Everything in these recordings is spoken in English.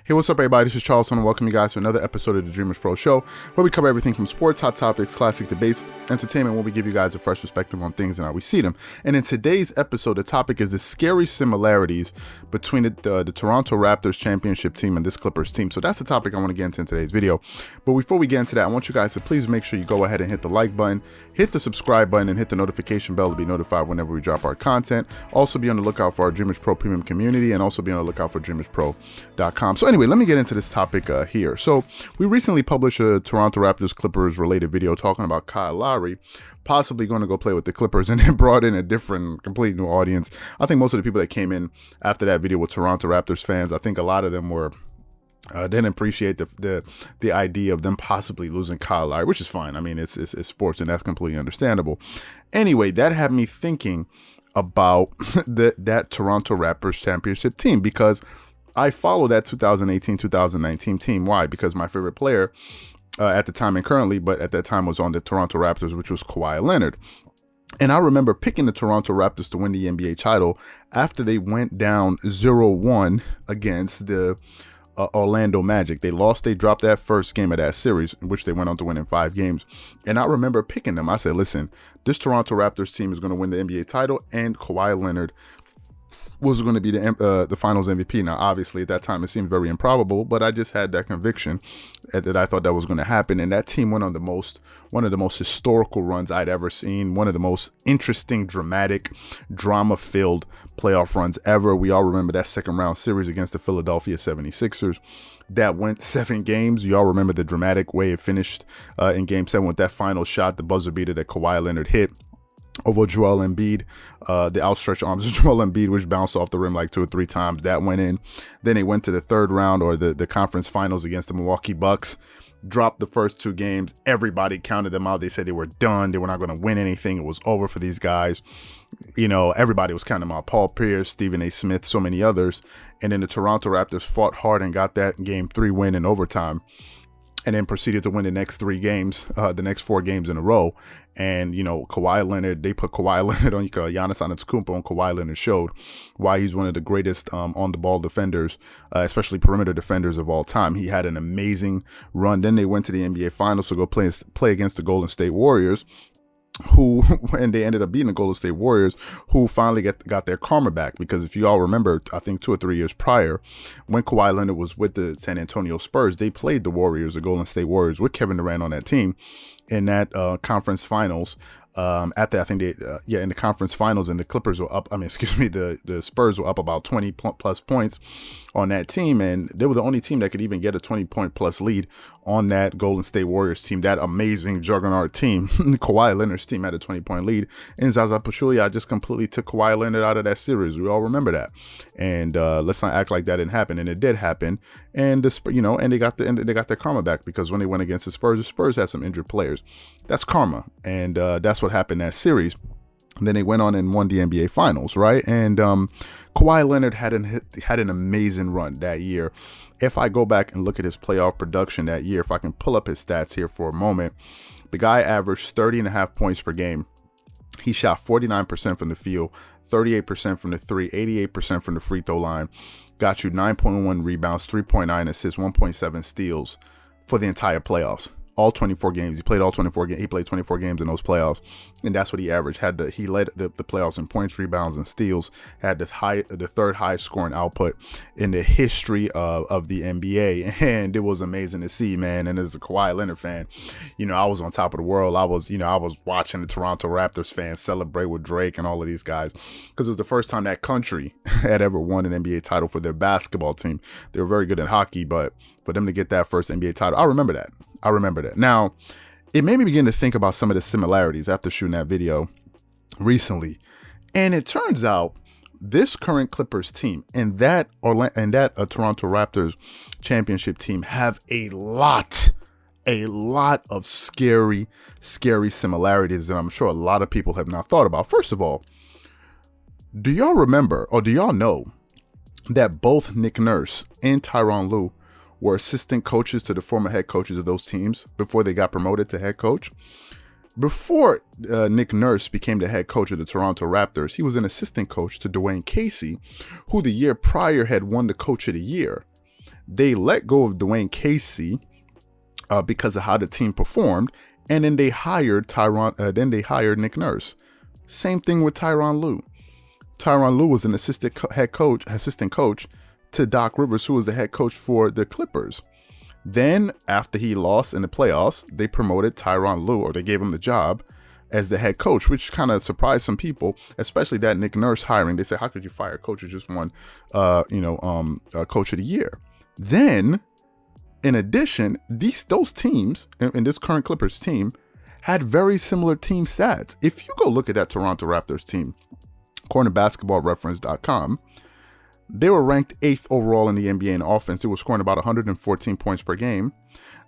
Hey, what's up, everybody? This is Charles, and welcome you guys to another episode of the Dreamerspro Show, where we cover everything from sports, hot topics, classic debates, entertainment, where we give you guys a fresh perspective on things and how we see them. And in today's episode, the topic is the scary similarities between the Toronto Raptors championship team and this Clippers team. So that's the topic I want to get into in today's video. But before we get into that, I want you guys to please make sure you go ahead and hit the like button, hit the subscribe button, and hit the notification bell to be notified whenever we drop our content. Also be on the lookout for our Dreamerspro Premium community, and also be on the lookout for Dreamerspro.com. So anyway, let me get into this topic here. So we recently published a Toronto Raptors Clippers related video talking about Kyle Lowry possibly going to go play with the Clippers, and it brought in a different, complete new audience. I think most of the people that came in after that video were Toronto Raptors fans. I think a lot of them were didn't appreciate the idea of them possibly losing Kyle Lowry, which is fine. I mean, it's sports, and that's completely understandable. Anyway, that had me thinking about that Toronto Raptors championship team, because I follow that 2018-2019 team. Why? Because my favorite player at the time, and currently, but at that time, was on the Toronto Raptors, which was Kawhi Leonard. And I remember picking the Toronto Raptors to win the NBA title after they went down 0-1 against the Orlando Magic. They dropped that first game of that series, in which they went on to win in 5 games. And I remember picking them. I said, listen, this Toronto Raptors team is going to win the NBA title, and Kawhi Leonard was going to be the finals MVP. Now, obviously, at that time, it seemed very improbable, but I just had that conviction that I thought that was going to happen. And that team went on one of the most historical runs I'd ever seen, one of the most interesting, dramatic, drama-filled playoff runs ever. We all remember that second round series against the Philadelphia 76ers that went 7 games. You all remember the dramatic way it finished in Game 7 with that final shot, the buzzer beater that Kawhi Leonard hit over Joel Embiid, the outstretched arms of Joel Embiid, which bounced off the rim like 2 or 3 times. That went in. Then they went to the third round, or the conference finals, against the Milwaukee Bucks. Dropped the first 2 games. Everybody counted them out. They said they were done. They were not going to win anything. It was over for these guys. You know, everybody was counting them out. Paul Pierce, Stephen A. Smith, so many others. And then the Toronto Raptors fought hard and got that Game 3 win in overtime, and then proceeded to win the next 3 games, the next 4 games in a row. And, you know, Kawhi Leonard, they put Kawhi Leonard on Giannis Antetokounmpo, and Kawhi Leonard showed why he's one of the greatest on-the-ball defenders, especially perimeter defenders of all time. He had an amazing run. Then they went to the NBA Finals to go play against the Golden State Warriors, and they ended up beating the Golden State Warriors, who finally got their karma back. Because if you all remember, I think 2 or 3 years prior, when Kawhi Leonard was with the San Antonio Spurs, they played the Warriors, the Golden State Warriors, with Kevin Durant on that team in that conference finals. In the conference finals, and the Clippers were up. The Spurs were up about 20 plus points on that team, and they were the only team that could even get a 20-point plus lead on that Golden State Warriors team, that amazing juggernaut team. Kawhi Leonard's team had a 20-point lead, and Zaza Pachulia just completely took Kawhi Leonard out of that series. We all remember that, and let's not act like that didn't happen. And it did happen, and they got their karma back, because when they went against the Spurs had some injured players. That's karma, and that's what happened that series. And then they went on and won the NBA Finals, right? And Kawhi Leonard had an amazing run that year. If I go back and look at his playoff production that year, if I can pull up his stats here for a moment, the guy averaged 30.5 points per game. He shot 49% from the field, 38% from the 3, 88% from the free throw line, got you 9.1 rebounds, 3.9 assists, 1.7 steals for the entire playoffs. All 24 games. He played all 24 games. He played 24 games in those playoffs, and that's what he averaged. He led the playoffs in points, rebounds, and steals. Had the third highest scoring output in the history of the NBA, and it was amazing to see, man. And as a Kawhi Leonard fan, I was on top of the world. I was watching the Toronto Raptors fans celebrate with Drake and all of these guys, because it was the first time that country had ever won an NBA title for their basketball team. They were very good at hockey, but for them to get that first NBA title, I remember that. Now, it made me begin to think about some of the similarities after shooting that video recently. And it turns out this current Clippers team and that Toronto Raptors championship team have a lot of scary similarities that I'm sure a lot of people have not thought about. First of all, do y'all remember, or do y'all know, that both Nick Nurse and Tyronn Lue were assistant coaches to the former head coaches of those teams before they got promoted to head coach? Before Nick Nurse became the head coach of the Toronto Raptors, he was an assistant coach to Dwayne Casey, who the year prior had won the Coach of the Year. they let go of Dwayne Casey because of how the team performed, and then they hired Nick Nurse. Same thing with Tyronn Lue. Tyronn Lue was an assistant coach to Doc Rivers, who was the head coach for the Clippers. Then, after he lost in the playoffs, they promoted Tyronn Lue, or they gave him the job as the head coach, which kind of surprised some people, especially that Nick Nurse hiring. They said, how could you fire a coach who just won, coach of the year? Then, in addition, those teams, in this current Clippers team, had very similar team stats. If you go look at that Toronto Raptors team, according to basketballreference.com, they were ranked 8th overall in the NBA in offense. They were scoring about 114 points per game.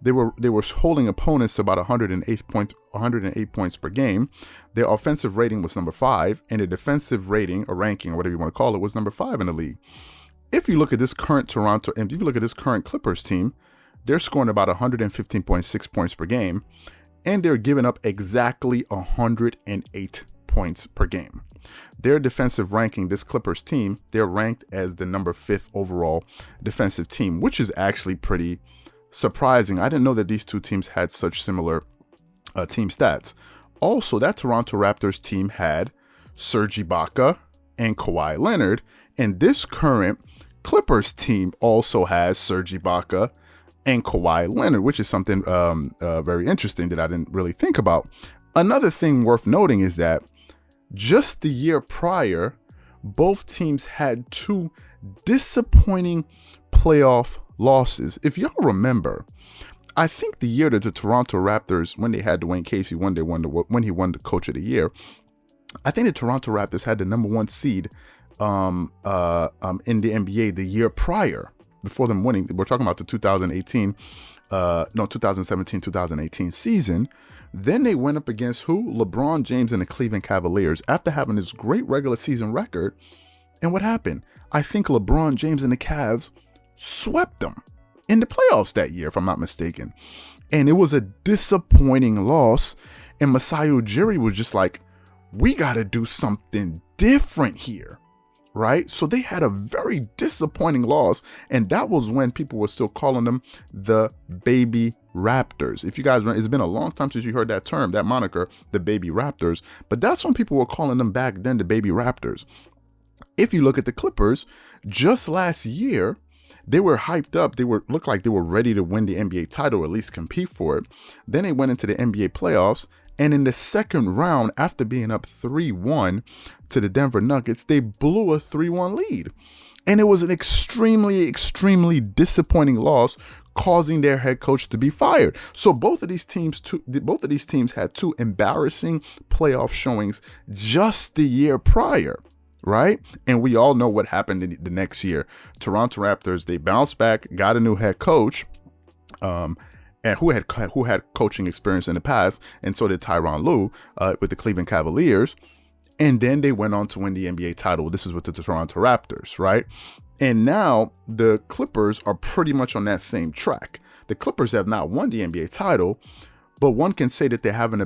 They were holding opponents to about 108 points per game. Their offensive rating was number 5, and their defensive rating or ranking or whatever you want to call it was number 5 in the league. If you look at this current Clippers team, they're scoring about 115.6 points per game, and they're giving up exactly 108 points per game. Their defensive ranking, this Clippers team, they're ranked as the number 5th overall defensive team, which is actually pretty surprising. I didn't know that these two teams had such similar team stats. Also, that Toronto Raptors team had Serge Ibaka and Kawhi Leonard, and this current Clippers team also has Serge Ibaka and Kawhi Leonard, which is something very interesting that I didn't really think about. Another thing worth noting is that just the year prior, both teams had 2 disappointing playoff losses. If y'all remember, I think the year that the Toronto Raptors, when they had Dwayne Casey, when he won the Coach of the Year, I think the Toronto Raptors had the number 1 seed in the NBA the year prior, before them winning. We're talking about the 2017-2018 season. Then they went up against who? LeBron James and the Cleveland Cavaliers after having this great regular season record. And what happened? I think LeBron James and the Cavs swept them in the playoffs that year, if I'm not mistaken. And it was a disappointing loss. And Masai Ujiri was just like, we got to do something different here. Right? So they had a very disappointing loss. And that was when people were still calling them the Baby Raptors. If you guys remember, it's been a long time since you heard that term, that moniker, the Baby Raptors. But that's when people were calling them back then the Baby Raptors. If you look at the Clippers, just last year, they were hyped up. Looked like they were ready to win the NBA title, or at least compete for it. Then they went into the NBA playoffs. And in the second round, after being up 3-1 to the Denver Nuggets, they blew a 3-1 lead. And it was an extremely, extremely disappointing loss, causing their head coach to be fired. So both of these teams had 2 embarrassing playoff showings just the year prior, right? And we all know what happened in the next year. Toronto Raptors, they bounced back, got a new head coach, and who had coaching experience in the past, and so did Tyronn Lue with the Cleveland Cavaliers. And then they went on to win the NBA title. This is with the Toronto Raptors, right? And now the Clippers are pretty much on that same track. The Clippers have not won the NBA title, but one can say that they're having a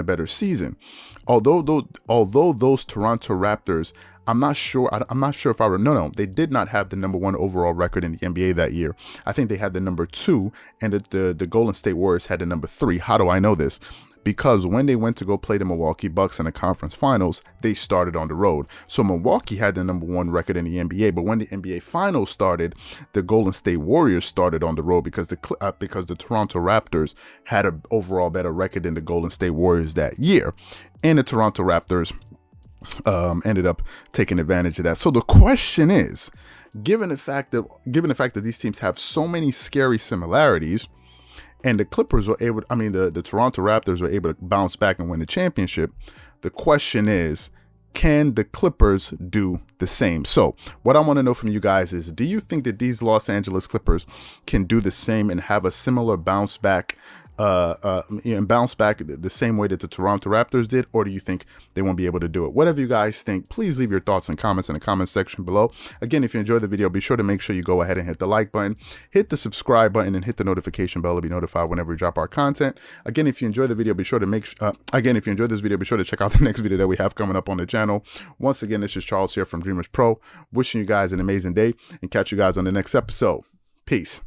better season. Although those Toronto Raptors, I'm not sure if they did not have the number 1 overall record in the NBA that year. I think they had the number 2, and the Golden State Warriors had the number 3. How do I know this? Because when they went to go play the Milwaukee Bucks in the conference finals, they started on the road. So Milwaukee had the number 1 record in the NBA, but when the NBA finals started, the Golden State Warriors started on the road because the Toronto Raptors had an overall better record than the Golden State Warriors that year. And the Toronto Raptors ended up taking advantage of that. So the question is, given the fact that these teams have so many scary similarities, and the Clippers were able, the Toronto Raptors were able to bounce back and win the championship, the question is, can the Clippers do the same? So what I want to know from you guys is, do you think that these Los Angeles Clippers can do the same and have a similar bounce back and bounce back the same way that the Toronto Raptors did, or do you think they won't be able to do it? Whatever you guys think, please leave your thoughts and comments in the comment section below. Again, if you enjoyed the video, be sure to make sure you go ahead and hit the like button, hit the subscribe button, and hit the notification bell to be notified whenever we drop our content. Again, if you enjoyed the video, be sure to if you enjoyed this video, be sure to check out the next video that we have coming up on the channel. Once again, this is Charles here from Dreamerspro, wishing you guys an amazing day and catch you guys on the next episode. Peace.